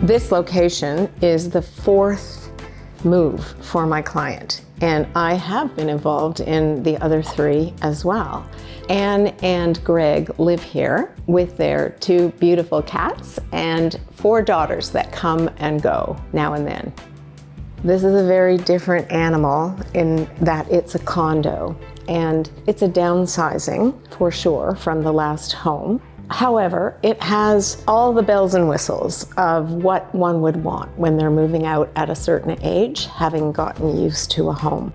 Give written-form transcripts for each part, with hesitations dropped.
This location is the fourth move for my client, and I have been involved in the other three as well. Anne and Greg live here with their two beautiful cats and four daughters that come and go now and then. This is a very different animal in that it's a condo, and it's a downsizing for sure from the last home. However, it has all the bells and whistles of what one would want when they're moving out at a certain age, having gotten used to a home.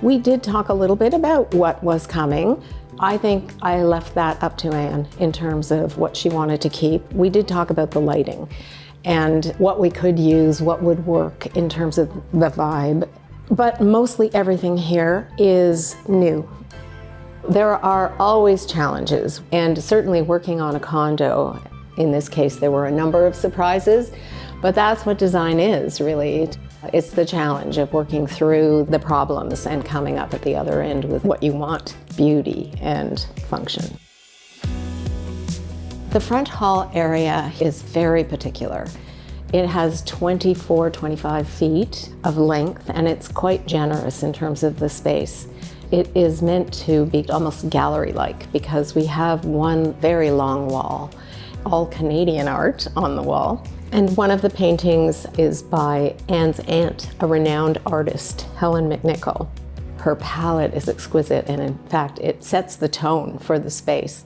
We did talk a little bit about what was coming. I think I left that up to Anne in terms of what she wanted to keep. We did talk about the lighting and what we could use, what would work in terms of the vibe. But mostly everything here is new. There are always challenges, and certainly working on a condo, in this case there were a number of surprises, but that's what design is really. It's the challenge of working through the problems and coming up at the other end with what you want, beauty and function. The front hall area is very particular. It has 25 feet of length, and it's quite generous in terms of the space. It is meant to be almost gallery-like because we have one very long wall, all Canadian art on the wall. And one of the paintings is by Anne's aunt, a renowned artist, Helen McNichol. Her palette is exquisite, and in fact, it sets the tone for the space.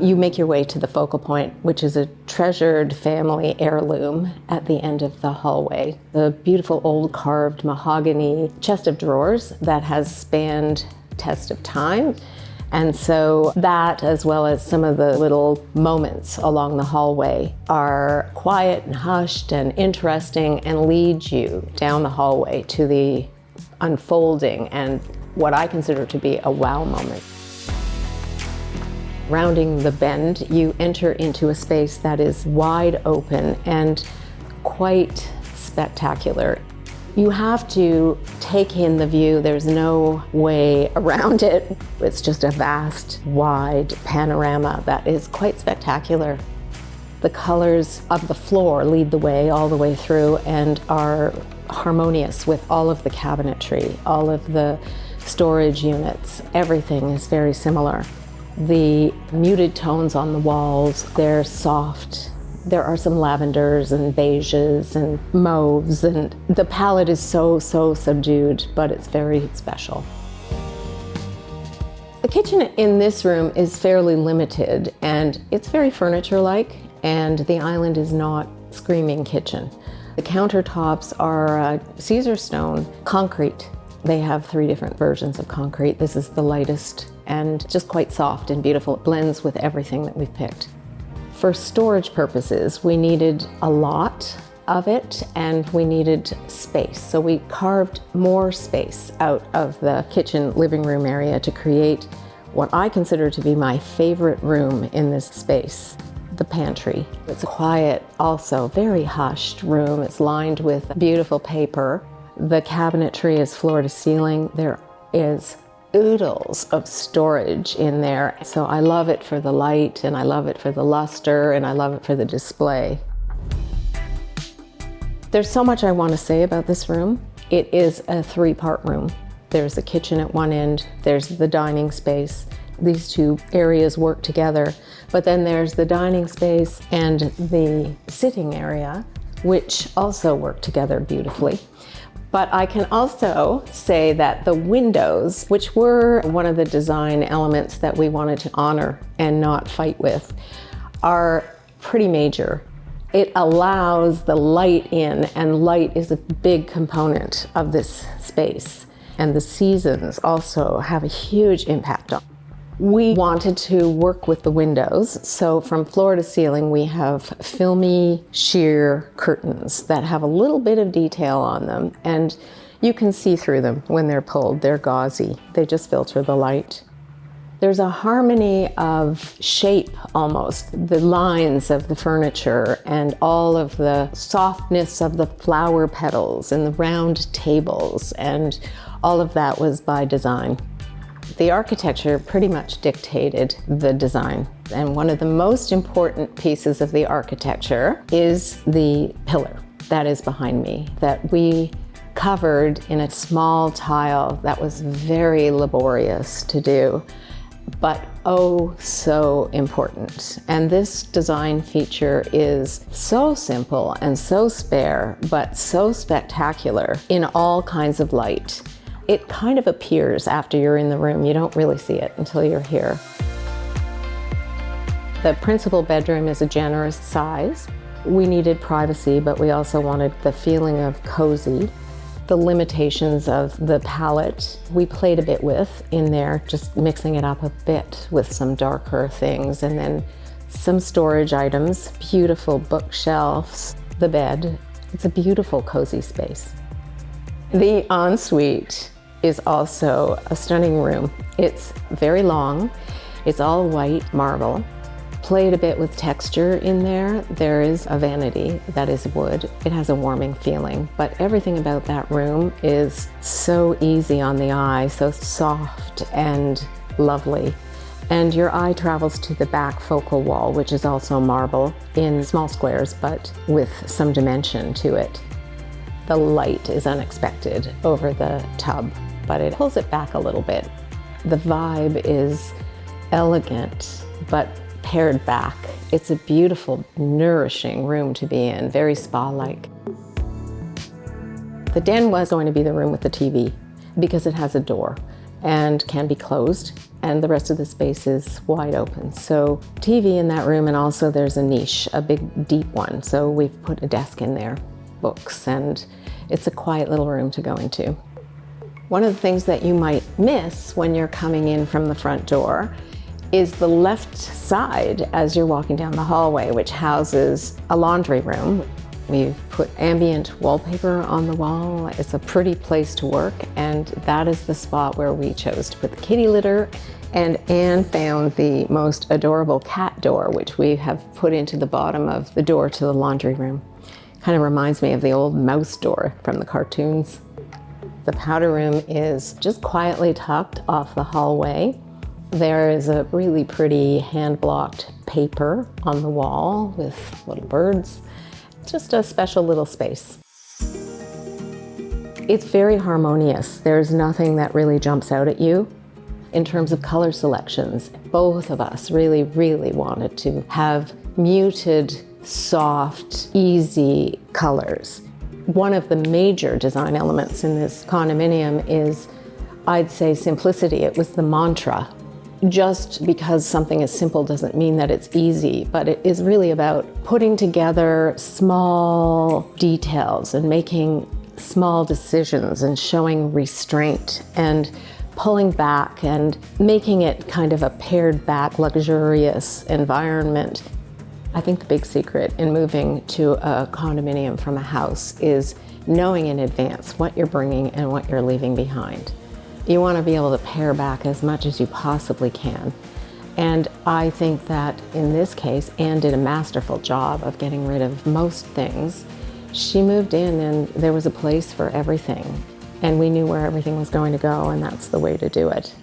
You make your way to the focal point, which is a treasured family heirloom at the end of the hallway. The beautiful old carved mahogany chest of drawers that has spanned test of time. And so that, as well as some of the little moments along the hallway, are quiet and hushed and interesting and lead you down the hallway to the unfolding and what I consider to be a wow moment. Rounding the bend, you enter into a space that is wide open and quite spectacular. You have to take in the view. There's no way around it. It's just a vast, wide panorama that is quite spectacular. The colors of the floor lead the way all the way through and are harmonious with all of the cabinetry, all of the storage units. Everything is very similar. The muted tones on the walls, they're soft. There are some lavenders and beiges and mauves, and the palette is so subdued, but it's very special. The kitchen in this room is fairly limited, and it's very furniture-like, and the island is not screaming kitchen. The countertops are Caesar stone concrete. They have 3 different versions of concrete. This is the lightest and just quite soft and beautiful. It blends with everything that we've picked. For storage purposes, we needed a lot of it and we needed space. So we carved more space out of the kitchen living room area to create what I consider to be my favorite room in this space, the pantry. It's a quiet, also very hushed room. It's lined with beautiful paper. The cabinetry is floor to ceiling. There is oodles of storage in there. So I love it for the light, and I love it for the luster, and I love it for the display. There's so much I want to say about this room. It is a 3-part room. There's the kitchen at one end, there's the dining space. These 2 areas work together, but then there's the dining space and the sitting area, which also work together beautifully. But I can also say that the windows, which were one of the design elements that we wanted to honor and not fight with, are pretty major. It allows the light in, and light is a big component of this space. And the seasons also have a huge impact on it. We wanted to work with the windows, so from floor to ceiling we have filmy sheer curtains that have a little bit of detail on them, and you can see through them when they're pulled. They're gauzy. They just filter the light. There's a harmony of shape almost, the lines of the furniture and all of the softness of the flower petals and the round tables, and all of that was by design. The architecture pretty much dictated the design. And one of the most important pieces of the architecture is the pillar that is behind me, that we covered in a small tile that was very laborious to do, but oh so important. And this design feature is so simple and so spare, but so spectacular in all kinds of light. It kind of appears after you're in the room. You don't really see it until you're here. The principal bedroom is a generous size. We needed privacy, but we also wanted the feeling of cozy. The limitations of the palette we played a bit with in there, just mixing it up a bit with some darker things, and then some storage items, beautiful bookshelves, the bed. It's a beautiful, cozy space. The ensuite is also a stunning room. It's very long. It's all white marble. Played a bit with texture in there. There is a vanity that is wood. It has a warming feeling, but everything about that room is so easy on the eye, so soft and lovely. And your eye travels to the back focal wall, which is also marble in small squares, but with some dimension to it. The light is unexpected over the tub, but it pulls it back a little bit. The vibe is elegant, but pared back. It's a beautiful, nourishing room to be in, very spa-like. The den was going to be the room with the TV because it has a door and can be closed, and the rest of the space is wide open. So TV in that room, and also there's a niche, a big deep one. So we've put a desk in there, books, and it's a quiet little room to go into. One of the things that you might miss when you're coming in from the front door is the left side as you're walking down the hallway, which houses a laundry room. We've put ambient wallpaper on the wall. It's a pretty place to work, and that is the spot where we chose to put the kitty litter. And Anne found the most adorable cat door, which we have put into the bottom of the door to the laundry room. Kind of reminds me of the old mouse door from the cartoons. The powder room is just quietly tucked off the hallway. There is a really pretty hand-blocked paper on the wall with little birds. Just a special little space. It's very harmonious. There's nothing that really jumps out at you. In terms of color selections, both of us really, really wanted to have muted, soft, easy colors. One of the major design elements in this condominium is, I'd say, simplicity. It was the mantra. Just because something is simple doesn't mean that it's easy, but it is really about putting together small details and making small decisions and showing restraint and pulling back and making it kind of a pared back, luxurious environment. I think the big secret in moving to a condominium from a house is knowing in advance what you're bringing and what you're leaving behind. You want to be able to pare back as much as you possibly can. And I think that in this case, Anne did a masterful job of getting rid of most things. She moved in and there was a place for everything. And we knew where everything was going to go, and that's the way to do it.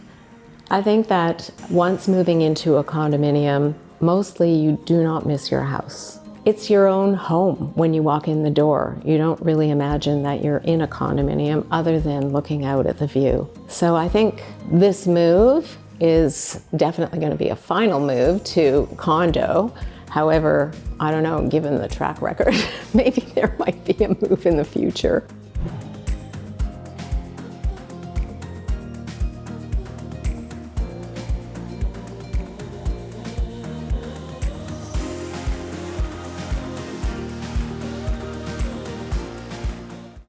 I think that once moving into a condominium, mostly you do not miss your house. It's your own home when you walk in the door. You don't really imagine that you're in a condominium other than looking out at the view. So I think this move is definitely going to be a final move to condo. However, I don't know, given the track record, maybe there might be a move in the future.